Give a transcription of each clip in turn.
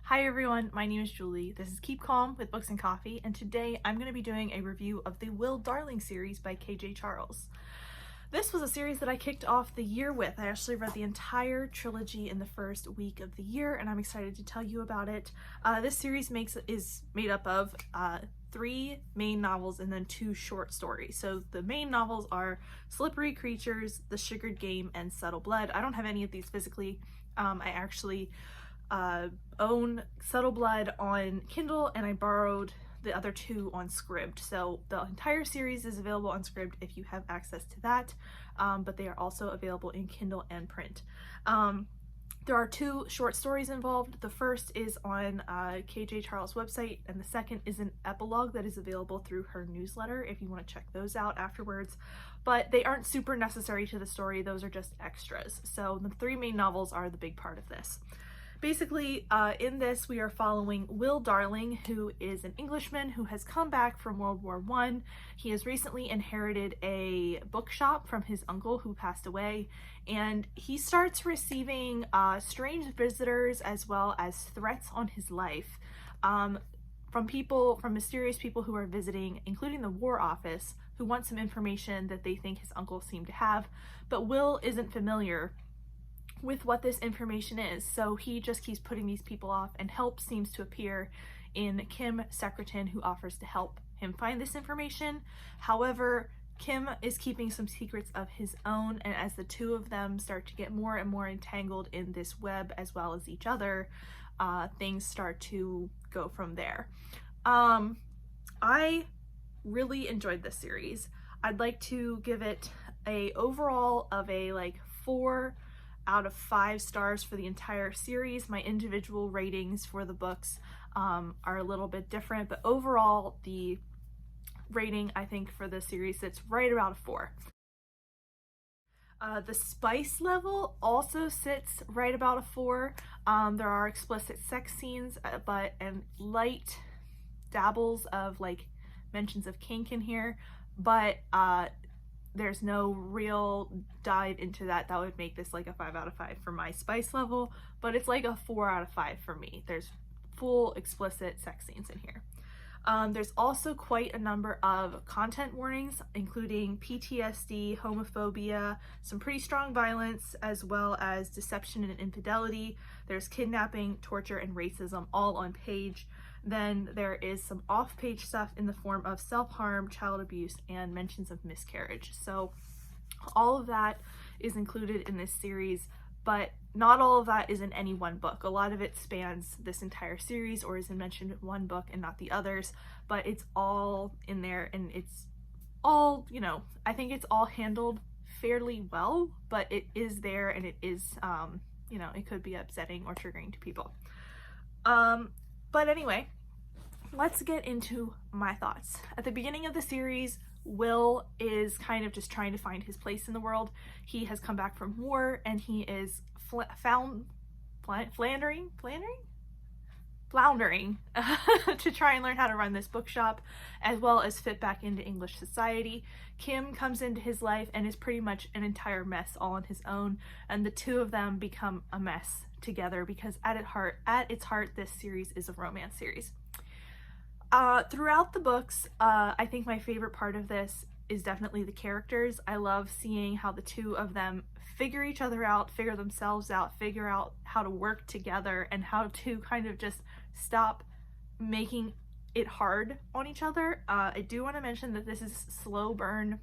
Hi everyone, my name is Julie. This is Keep Calm with Books and Coffee, and today I'm going to be doing a review of the Will Darling series by KJ Charles. This was a series that I kicked off the year with. I actually read the entire trilogy in the first week of the year, and I'm excited to tell you about it. This series is made up of 3 main novels and then 2 short stories. So the main novels are Slippery Creatures, The Sugared Game, and Subtle Blood. I don't have any of these physically. I actually own Subtle Blood on Kindle, and I borrowed the other 2 on Scribd. So the entire series is available on Scribd if you have access to that, but they are also available in Kindle and print. There are 2 short stories involved. The first is on KJ Charles' website, and the second is an epilogue that is available through her newsletter if you want to check those out afterwards. But they aren't super necessary to the story, those are just extras. So the 3 main novels are the big part of this. Basically, in this we are following Will Darling, who is an Englishman who has come back from World War I. He has recently inherited a bookshop from his uncle who passed away, and he starts receiving strange visitors as well as threats on his life from mysterious people who are visiting, including the War Office, who want some information that they think his uncle seemed to have, but Will isn't familiar with what this information is, so he just keeps putting these people off, and help seems to appear in Kim Secretan, who offers to help him find this information. However, Kim is keeping some secrets of his own, and as the 2 of them start to get more and more entangled in this web as well as each other, things start to go from there. I really enjoyed this series. I'd like to give it a overall of a 4 out of 5 stars for the entire series. My individual ratings for the books are a little bit different, but overall the rating I think for the series sits right about a 4. The spice level also sits right about a 4. There are explicit sex scenes, and light dabbles of mentions of kink in here, but there's no real dive into that. That would make this a 5 out of 5 for my spice level, but it's a 4 out of 5 for me. There's full explicit sex scenes in here. There's also quite a number of content warnings, including PTSD, homophobia, some pretty strong violence, as well as deception and infidelity. There's kidnapping, torture, and racism all on page. Then there is some off-page stuff in the form of self-harm, child abuse, and mentions of miscarriage. So all of that is included in this series, but not all of that is in any one book. A lot of it spans this entire series or is mentioned in one book and not the others, but it's all in there, and it's all, I think it's all handled fairly well, but it is there, and it is, it could be upsetting or triggering to people. But anyway, let's get into my thoughts. At the beginning of the series, Will is kind of just trying to find his place in the world. He has come back from war, and he is floundering to try and learn how to run this bookshop, as well as fit back into English society. Kim comes into his life and is pretty much an entire mess all on his own, and the 2 of them become a mess together because at its heart, this series is a romance series. Throughout the books, I think my favorite part of this is definitely the characters. I love seeing how the 2 of them figure each other out, figure themselves out, figure out how to work together, and how to kind of just stop making it hard on each other. I do want to mention that this is slow burn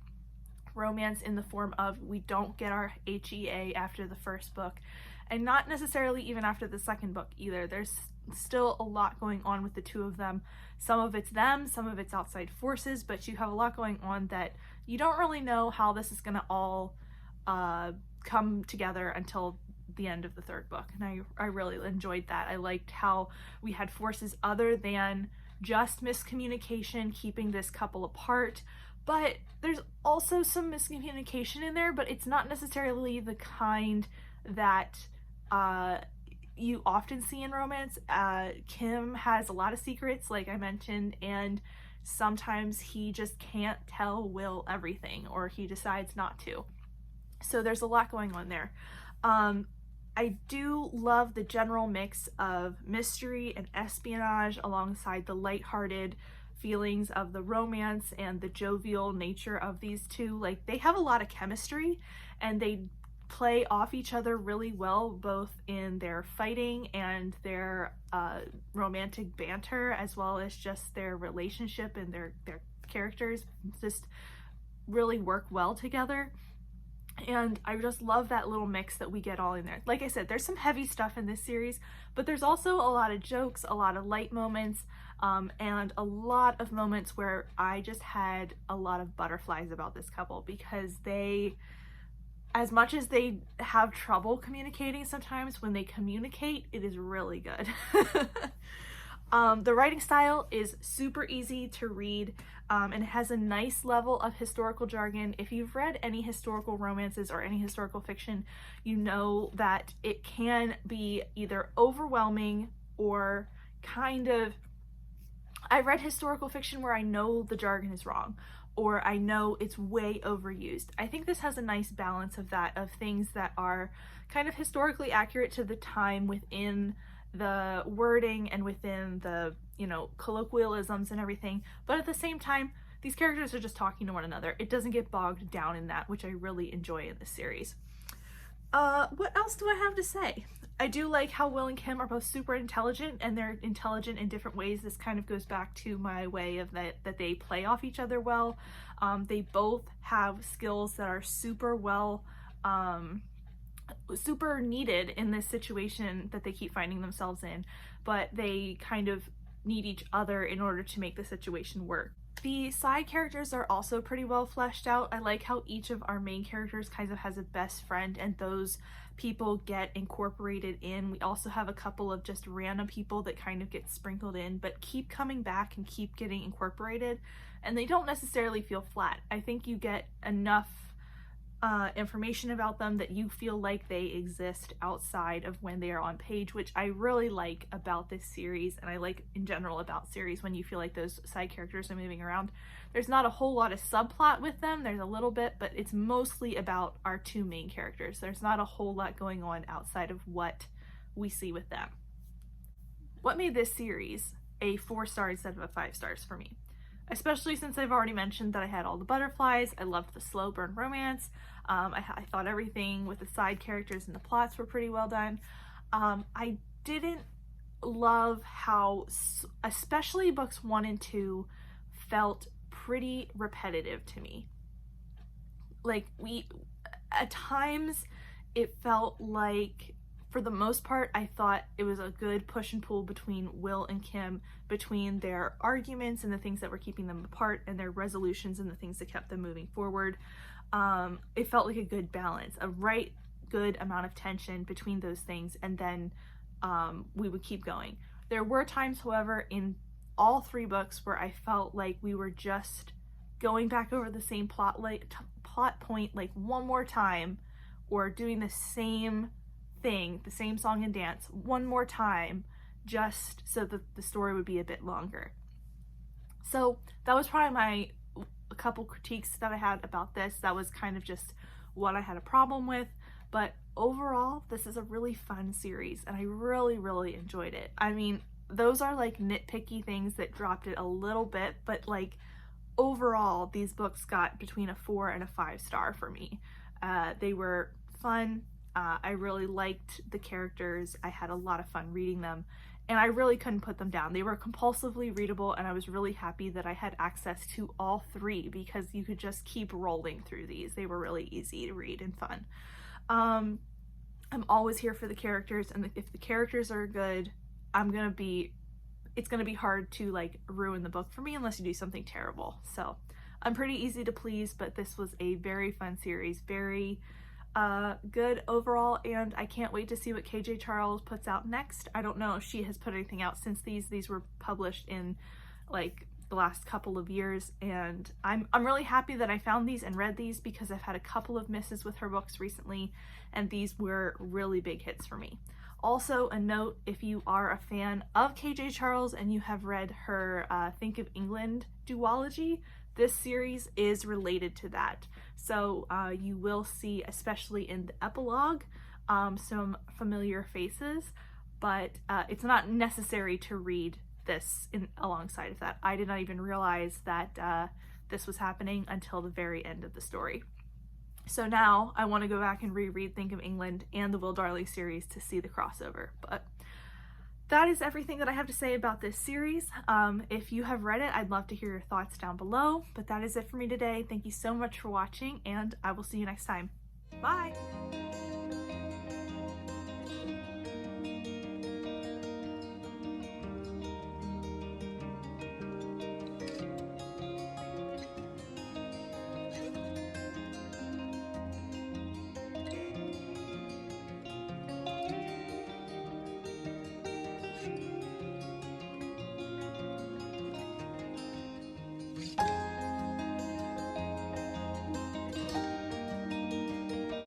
romance in the form of we don't get our HEA after the first book, and not necessarily even after the second book either. There's still a lot going on with the 2 of them. Some of it's them, some of it's outside forces, but you have a lot going on that you don't really know how this is going to all come together until the end of the 3rd book, and I really enjoyed that. I liked how we had forces other than just miscommunication keeping this couple apart, but there's also some miscommunication in there, but it's not necessarily the kind that you often see in romance. Kim has a lot of secrets, like I mentioned, and sometimes he just can't tell Will everything, or he decides not to. So there's a lot going on there. I do love the general mix of mystery and espionage alongside the lighthearted feelings of the romance and the jovial nature of these two. Like, they have a lot of chemistry and they play off each other really well, both in their fighting and their romantic banter, as well as just their relationship, and their characters just really work well together. And I just love that little mix that we get all in there. Like I said, there's some heavy stuff in this series, but there's also a lot of jokes, a lot of light moments, and a lot of moments where I just had a lot of butterflies about this couple, because they, as much as they have trouble communicating sometimes, when they communicate, it is really good. The writing style is super easy to read, and it has a nice level of historical jargon. If you've read any historical romances or any historical fiction, you know that it can be either overwhelming or kind of... I read historical fiction where I know the jargon is wrong, or I know it's way overused. I think this has a nice balance of that, of things that are kind of historically accurate to the time within the wording and within the, you know, colloquialisms and everything, but at the same time, these characters are just talking to one another. It doesn't get bogged down in that, which I really enjoy in this series. What else do I have to say? I do like how Will and Kim are both super intelligent, and they're intelligent in different ways. This kind of goes back to my way of that they play off each other well. They both have skills that are super well, super needed in this situation that they keep finding themselves in, but they kind of need each other in order to make the situation work. The side characters are also pretty well fleshed out. I like how each of our main characters kind of has a best friend, and those people get incorporated in. We also have a couple of just random people that kind of get sprinkled in, but keep coming back and keep getting incorporated, and they don't necessarily feel flat. I think you get enough information about them that you feel like they exist outside of when they are on page, which I really like about this series, and I like in general about series when you feel like those side characters are moving around. There's not a whole lot of subplot with them. There's a little bit, but it's mostly about our two main characters. There's not a whole lot going on outside of what we see with them. What made this series a 4-star instead of a 5 stars for me? Especially since I've already mentioned that I had all the butterflies. I loved the slow burn romance. I thought everything with the side characters and the plots were pretty well done. I didn't love how, especially books 1 and 2, felt pretty repetitive to me. Like, at times it felt like, for the most part, I thought it was a good push and pull between Will and Kim, between their arguments and the things that were keeping them apart, and their resolutions and the things that kept them moving forward. It felt like a good balance, a right good amount of tension between those things, and then we would keep going. There were times, however, in all 3 books where I felt like we were just going back over the same plot point like one more time, or doing the same thing, the same song and dance one more time, just so that the story would be a bit longer. So that was probably a couple critiques that I had about this. That was kind of just what I had a problem with, but overall this is a really fun series and I really enjoyed it. I mean, those are like nitpicky things that dropped it a little bit, but like overall these books got between a 4 and a 5 star for me. They were fun. I really liked the characters. I had a lot of fun reading them, and I really couldn't put them down. They were compulsively readable, and I was really happy that I had access to all 3 because you could just keep rolling through these. They were really easy to read and fun. I'm always here for the characters, and if the characters are good, it's gonna be hard to like ruin the book for me unless you do something terrible. So I'm pretty easy to please, but this was a very fun series, very good overall, and I can't wait to see what KJ Charles puts out next. I don't know if she has put anything out since these were published in like the last couple of years, and I'm really happy that I found these and read these because I've had a couple of misses with her books recently, and these were really big hits for me. Also, a note, if you are a fan of KJ Charles and you have read her Think of England duology, this series is related to that. So you will see, especially in the epilogue, some familiar faces, but it's not necessary to read this alongside of that. I did not even realize that this was happening until the very end of the story. So now I want to go back and reread Think of England and the Will Darling series to see the crossover. But that is everything that I have to say about this series. If you have read it, I'd love to hear your thoughts down below. But that is it for me today. Thank you so much for watching, and I will see you next time. Bye!